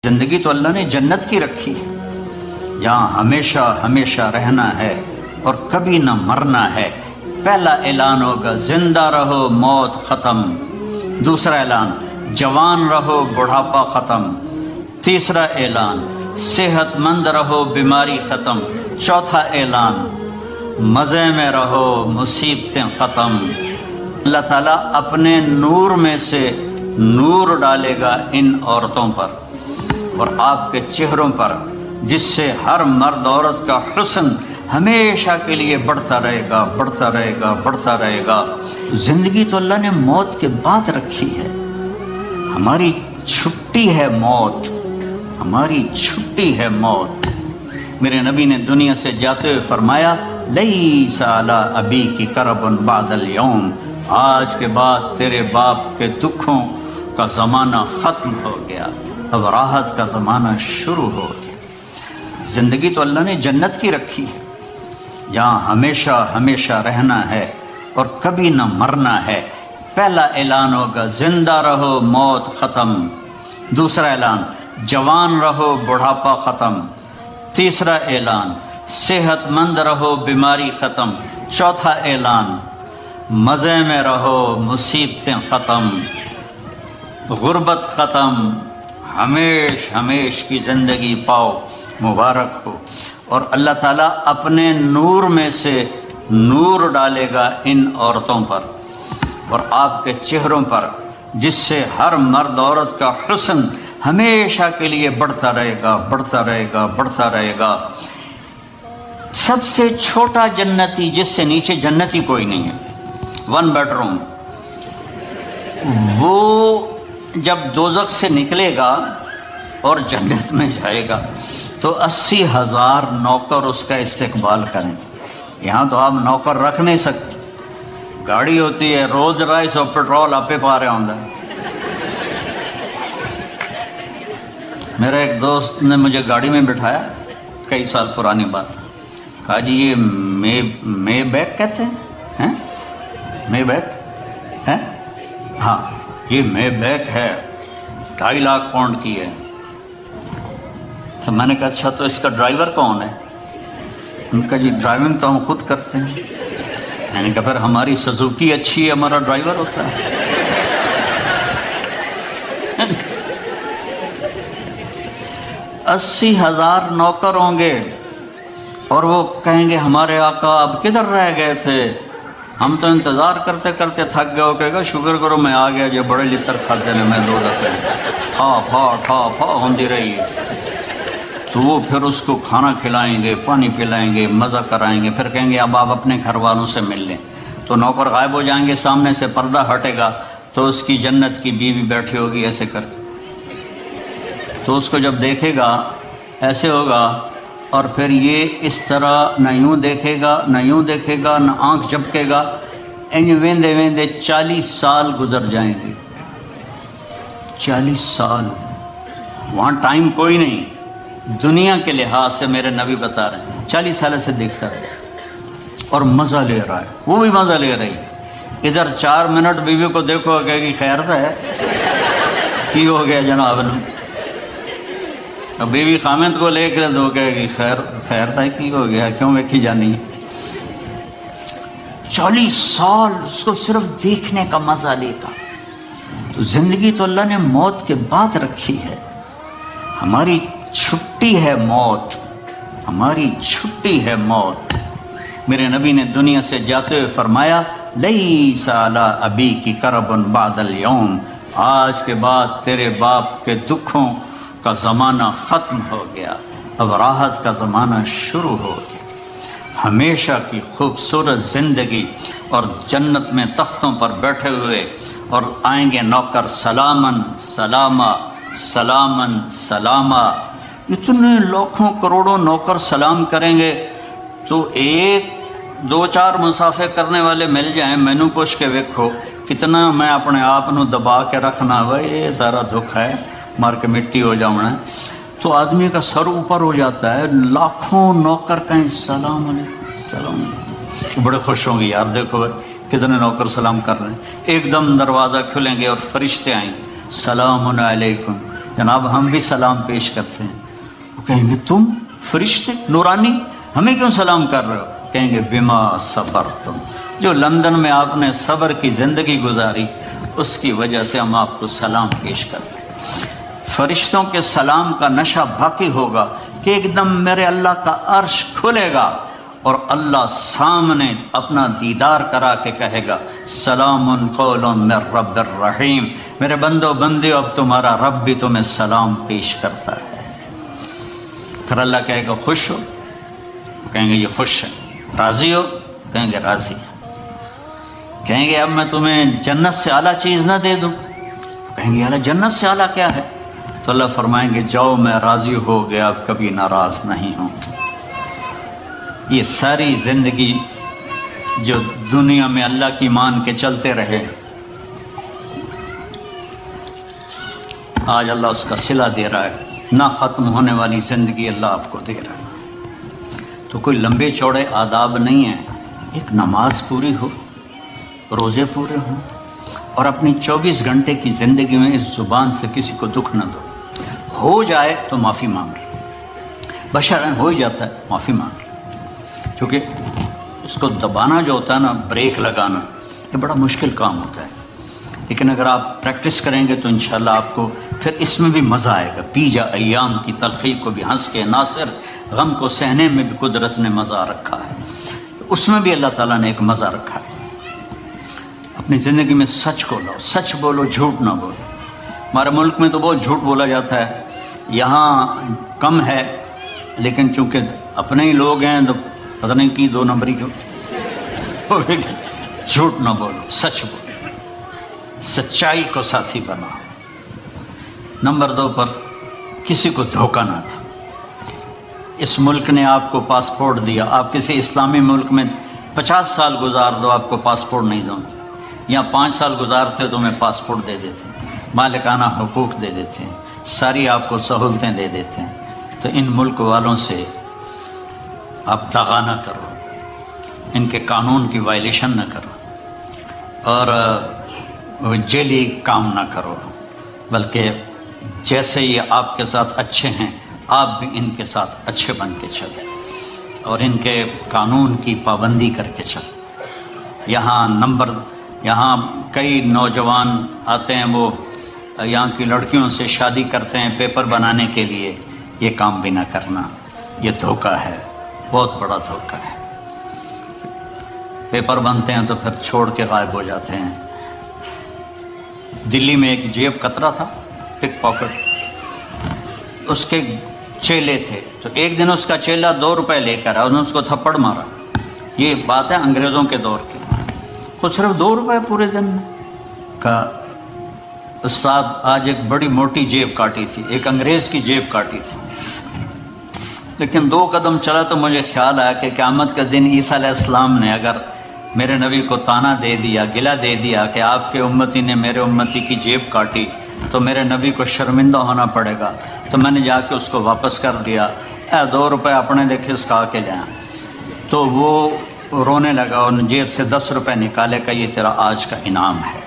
زندگی تو اللہ نے جنت کی رکھی ہے، یہاں ہمیشہ ہمیشہ رہنا ہے اور کبھی نہ مرنا ہے۔ پہلا اعلان ہوگا زندہ رہو موت ختم، دوسرا اعلان جوان رہو بڑھاپا ختم، تیسرا اعلان صحت مند رہو بیماری ختم، چوتھا اعلان مزے میں رہو مصیبتیں ختم۔ اللہ تعالیٰ اپنے نور میں سے نور ڈالے گا ان عورتوں پر اور آپ کے چہروں پر، جس سے ہر مرد عورت کا حسن ہمیشہ کے لیے بڑھتا رہے گا، بڑھتا رہے گا، بڑھتا رہے گا۔ زندگی تو اللہ نے موت کے بعد رکھی ہے، ہماری چھٹی ہے موت، ہماری چھٹی ہے موت۔ میرے نبی نے دنیا سے جاتے ہوئے فرمایا لیس علی ابیک کرب بعد اليوم، آج کے بعد تیرے باپ کے دکھوں کا زمانہ ختم ہو گیا، اب راحت کا زمانہ شروع ہو گیا۔ زندگی تو اللہ نے جنت کی رکھی ہے، یہاں ہمیشہ ہمیشہ رہنا ہے اور کبھی نہ مرنا ہے۔ پہلا اعلان ہوگا زندہ رہو موت ختم، دوسرا اعلان جوان رہو بڑھاپا ختم، تیسرا اعلان صحت مند رہو بیماری ختم، چوتھا اعلان مزے میں رہو مصیبتیں ختم، غربت ختم، ہمیش ہمیش کی زندگی پاؤ، مبارک ہو۔ اور اللہ تعالیٰ اپنے نور میں سے نور ڈالے گا ان عورتوں پر اور آپ کے چہروں پر، جس سے ہر مرد عورت کا حسن ہمیشہ کے لیے بڑھتا رہے گا، بڑھتا رہے گا، بڑھتا رہے گا۔ سب سے چھوٹا جنتی، جس سے نیچے جنتی کوئی نہیں ہے، 1 بیڈ روم، وہ جب دوزخ سے نکلے گا اور جنت میں جائے گا تو 80,000 نوکر اس کا استقبال کریں۔ یہاں تو آپ نوکر رکھ نہیں سکتے، گاڑی ہوتی ہے روز رائس اور پیٹرول آپ پا رہے ہوں گے۔ میرا ایک دوست نے مجھے گاڑی میں بٹھایا، کئی سال پرانی بات، کہا جی یہ مے بیک کہتے ہیں، مے بیک ہے؟ ہاں یہ مے بیک ہے، 2.5 لاکھ پاؤنڈ کی ہے۔ تو میں نے کہا اچھا تو اس کا ڈرائیور کون ہے؟ ان کا جی ڈرائیونگ تو ہم خود کرتے ہیں۔ میں نے کہا پھر ہماری سزوکی اچھی ہے، ہمارا ڈرائیور ہوتا ہے۔ 80,000 نوکر ہوں گے اور وہ کہیں گے ہمارے آقا آپ کدھر رہ گئے تھے، ہم تو انتظار کرتے کرتے تھک گئے ہو، کہے گا شکر کرو میں آ گیا، جو بڑے لطر کھاتے نے میں 2 دفعے ٹھا پھا ہوندی رہی ہے۔ تو وہ پھر اس کو کھانا کھلائیں گے، پانی پلائیں گے، مزہ کرائیں گے، پھر کہیں گے اب آپ اپنے گھر والوں سے مل لیں۔ تو نوکر غائب ہو جائیں گے، سامنے سے پردہ ہٹے گا تو اس کی جنت کی بیوی بیٹھی ہوگی ایسے کر کے، تو اس کو جب دیکھے گا ایسے ہوگا، اور پھر یہ اس طرح نہ یوں دیکھے گا نہ یوں دیکھے گا نہ آنکھ جھپکے گا، ویندے ویندے 40 سال گزر جائیں گے۔ 40 سال، وہاں ٹائم کوئی نہیں، دنیا کے لحاظ سے میرے نبی بتا رہے ہیں 40 سال سے دیکھتا رہے اور مزہ لے رہا ہے، وہ بھی مزہ لے رہی ہے۔ ادھر 4 منٹ بیوی کو دیکھو کہے گی خیر تو ہے، کی ہو گیا جناب نے؟ بیوی خامد کو لے کے دو کہے گی خیر تھا کی ہو گیا، کیوں ویکھی جانی؟ 40 سال اس کو صرف دیکھنے کا مزہ لے گا۔ تو زندگی تو اللہ نے موت کے بعد رکھی ہے، ہماری چھٹی ہے موت، ہماری چھٹی ہے موت۔ میرے نبی نے دنیا سے جاتے ہوئے فرمایا لیس علی ابیک کرب بعد اليوم، آج کے بعد تیرے باپ کے دکھوں کا زمانہ ختم ہو گیا، اب راحت کا زمانہ شروع ہو گیا۔ ہمیشہ کی خوبصورت زندگی اور جنت میں تختوں پر بیٹھے ہوئے، اور آئیں گے نوکر سلامن سلاما سلامن سلاما، اتنے لاکھوں کروڑوں نوکر سلام کریں گے تو 1-2-4 مسافے کرنے والے مل جائیں، مینو پوچھ کے ویکھو کتنا میں اپنے آپ نو دبا کے رکھنا، بھائی یہ سارا دکھ ہے، مار کے مٹی ہو جاؤں ہے، تو آدمی کا سر اوپر ہو جاتا ہے۔ لاکھوں نوکر کہیں سلام علیکم سلام علیکم، بڑے خوش ہوں گے یار، دیکھو کتنے نوکر سلام کر رہے ہیں۔ ایک دم دروازہ کھلیں گے اور فرشتے آئیں گے، سلام علیکم جناب ہم بھی سلام پیش کرتے ہیں. وہ کہیں گے تم فرشتے نورانی ہمیں کیوں سلام کر رہے ہو؟ کہیں گے بما صبرتم، جو لندن میں آپ نے صبر کی زندگی گزاری اس کی وجہ سے ہم آپ کو سلام پیش کر رہے ہیں. فرشتوں کے سلام کا نشہ باقی ہوگا کہ ایک دم میرے اللہ کا عرش کھلے گا اور اللہ سامنے اپنا دیدار کرا کے کہے گا سلام قول من رب الرحیم، میرے بندو بندیو اب تمہارا رب بھی تمہیں سلام پیش کرتا ہے. پھر اللہ کہے گا خوش ہو؟ کہیں گے یہ خوش ہے. راضی ہو؟ کہیں گے راضی ہے. کہیں گے اب میں تمہیں جنت سے اعلیٰ چیز نہ دے دوں؟ کہیں گے اعلیٰ جنت سے اعلیٰ کیا ہے؟ تو اللہ فرمائیں گے جاؤ میں راضی ہو گیا، اب کبھی ناراض نہیں ہوں گے. یہ ساری زندگی جو دنیا میں اللہ کی مان کے چلتے رہے، آج اللہ اس کا صلہ دے رہا ہے. نہ ختم ہونے والی زندگی اللہ آپ کو دے رہا ہے. تو کوئی لمبے چوڑے آداب نہیں ہیں. ایک نماز پوری ہو، روزے پورے ہوں، اور اپنی 24 گھنٹے کی زندگی میں اس زبان سے کسی کو دکھ نہ دو. ہو جائے تو معافی مانگ لو، بشرًا ہو ہی جاتا ہے معافی مانگ لو. کیونکہ اس کو دبانا جو ہوتا ہے نا، بریک لگانا، یہ بڑا مشکل کام ہوتا ہے. لیکن اگر آپ پریکٹس کریں گے تو انشاءاللہ آپ کو پھر اس میں بھی مزہ آئے گا. پی جا ایام کی تلخی کو بھی ہنس کے، ناصر غم کو سہنے میں بھی قدرت نے مزہ رکھا ہے. اس میں بھی اللہ تعالیٰ نے ایک مزہ رکھا ہے. اپنی زندگی میں سچ کو لاؤ، سچ بولو، جھوٹ نہ بولو. ہمارے ملک میں تو بہت جھوٹ بولا جاتا ہے، یہاں کم ہے، لیکن چونکہ اپنے ہی لوگ ہیں تو پتہ نہیں کی 2 نمبری کیوں. جھوٹ نہ بولو، سچ بولو، سچائی کو ساتھی بناؤ. نمبر 2 پر کسی کو دھوکہ نہ دو. اس ملک نے آپ کو پاسپورٹ دیا، آپ کسی اسلامی ملک میں 50 سال گزار دو، آپ کو پاسپورٹ نہیں دوں. یہاں 5 سال گزارتے تو میں پاسپورٹ دے دیتے ہیں، مالکانہ حقوق دے دیتے ہیں، ساری آپ کو سہولتیں دے دیتے ہیں. تو ان ملک والوں سے آپ دغا نہ کرو، ان کے قانون کی وائلیشن نہ کرو، اور جیلی کام نہ کرو، بلکہ جیسے یہ آپ کے ساتھ اچھے ہیں آپ بھی ان کے ساتھ اچھے بن کے چلیں اور ان کے قانون کی پابندی کر کے چلیں. یہاں کئی نوجوان آتے ہیں، وہ یہاں کی لڑکیوں سے شادی کرتے ہیں پیپر بنانے کے لیے. یہ کام بھی نہ کرنا، یہ دھوکہ ہے، بہت بڑا دھوکہ ہے. پیپر بنتے ہیں تو پھر چھوڑ کے غائب ہو جاتے ہیں. دلی میں ایک جیب کترا تھا، پک پاکٹ، اس کے چیلے تھے. تو ایک دن اس کا چیلا 2 روپے لے کر آیا، انہوں نے اس کو تھپڑ مارا. یہ بات ہے انگریزوں کے دور کی. وہ صرف 2 روپے پورے دن میں. کہا استاد آج ایک بڑی موٹی جیب کاٹی تھی، ایک انگریز کی جیب کاٹی تھی، لیکن 2 قدم چلا تو مجھے خیال آیا کہ قیامت کا دن عیسیٰ علیہ السلام نے اگر میرے نبی کو طعنہ دے دیا، گلہ دے دیا کہ آپ کے امتی نے میرے امتی کی جیب کاٹی، تو میرے نبی کو شرمندہ ہونا پڑے گا. تو میں نے جا کے اس کو واپس کر دیا. 2 روپے اپنے لے کھسکا کے لیا. تو وہ رونے لگا اور جیب سے 10 روپے نکالے کا یہ تیرا آج کا انعام ہے.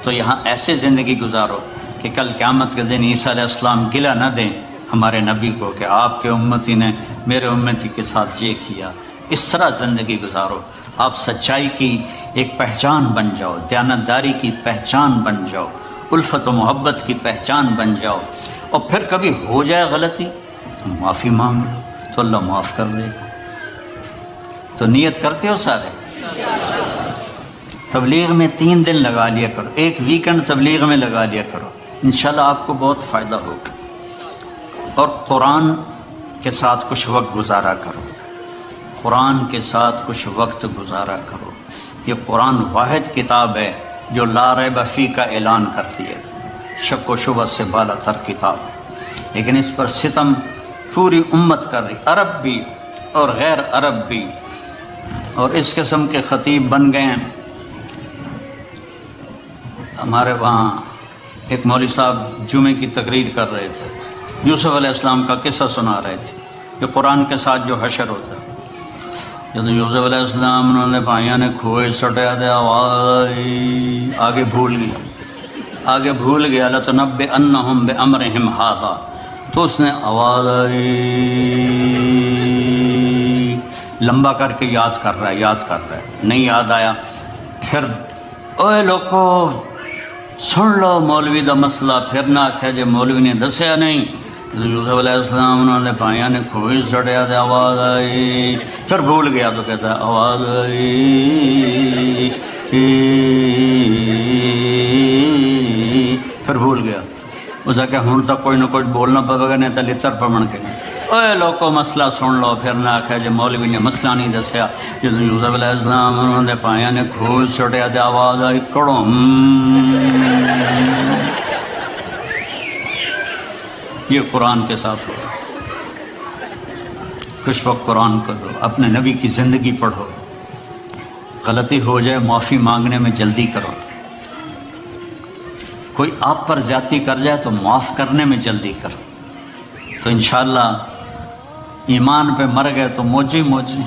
تو یہاں ایسے زندگی گزارو کہ کل قیامت کے دن عیسیٰ علیہ السلام گلہ نہ دیں ہمارے نبی کو کہ آپ کے امتی نے میرے امتی کے ساتھ یہ کیا. اس طرح زندگی گزارو. آپ سچائی کی ایک پہچان بن جاؤ، دیانتداری کی پہچان بن جاؤ، الفت و محبت کی پہچان بن جاؤ. اور پھر کبھی ہو جائے غلطی تو معافی مانگ لو تو اللہ معاف کر دے گا. تو نیت کرتے ہو سارے؟ تبلیغ میں 3 دن لگا لیا کرو، ایک ویکنڈ تبلیغ میں لگا لیا کرو، انشاءاللہ آپ کو بہت فائدہ ہوگا. اور قرآن کے ساتھ کچھ وقت گزارا کرو، قرآن کے ساتھ کچھ وقت گزارا کرو. یہ قرآن واحد کتاب ہے جو لا ریب فیہ کا اعلان کرتی ہے، شک و شبہ سے بالا تر کتاب. لیکن اس پر ستم پوری امت کر رہی، عرب بھی اور غیر عرب بھی. اور اس قسم کے خطیب بن گئے ہیں. ہمارے وہاں ایک مولوی صاحب جمعے کی تقریر کر رہے تھے، یوسف علیہ السلام کا قصہ سنا رہے تھے کہ قرآن کے ساتھ جو حشر ہوتا ہے. جب یوسف علیہ السلام انہوں نے بھائیوں نے کھوئے سٹیا دیا، آگے بھول گئی. آگے بھول گیا لَتُنَبِّئَنَّهُمْ بِأَمْرِهِمْ هَذَا، تو اس نے آواز آئی، لمبا کر کے یاد کر رہا ہے، نہیں یاد آیا، پھر اوے لوکو سن لو مولوی دا مسئلہ، پھر نہ آکھے جے مولوی نے دسیا نہیں۔ یوسف علیہ السلام انہوں نے پائیاں نے کھوئی سڑیا تو آواز آئی، پھر بھول گیا تو کہتا ہے آواز آئی، پھر بھول گیا۔ اس کہ ہوں تو کوئی نہ کوئی بولنا پڑے گا، نہیں تو لتر پمن کے اوے لوکو مسئلہ سن لو، پھر نہ آکھے جے مولوی نے مسئلہ نہیں دسیا۔ جب یوسف علیہ السلام انہوں نے پائیاں نے کھوئی سڑیا تو آواز آئی کڑم۔ یہ قرآن کے ساتھ ہو، کچھ وقت قرآن کو دو، اپنے نبی کی زندگی پڑھو، غلطی ہو جائے معافی مانگنے میں جلدی کرو، کوئی آپ پر زیادتی کر جائے تو معاف کرنے میں جلدی کرو، تو انشاءاللہ ایمان پہ مر گئے تو موجی موجی۔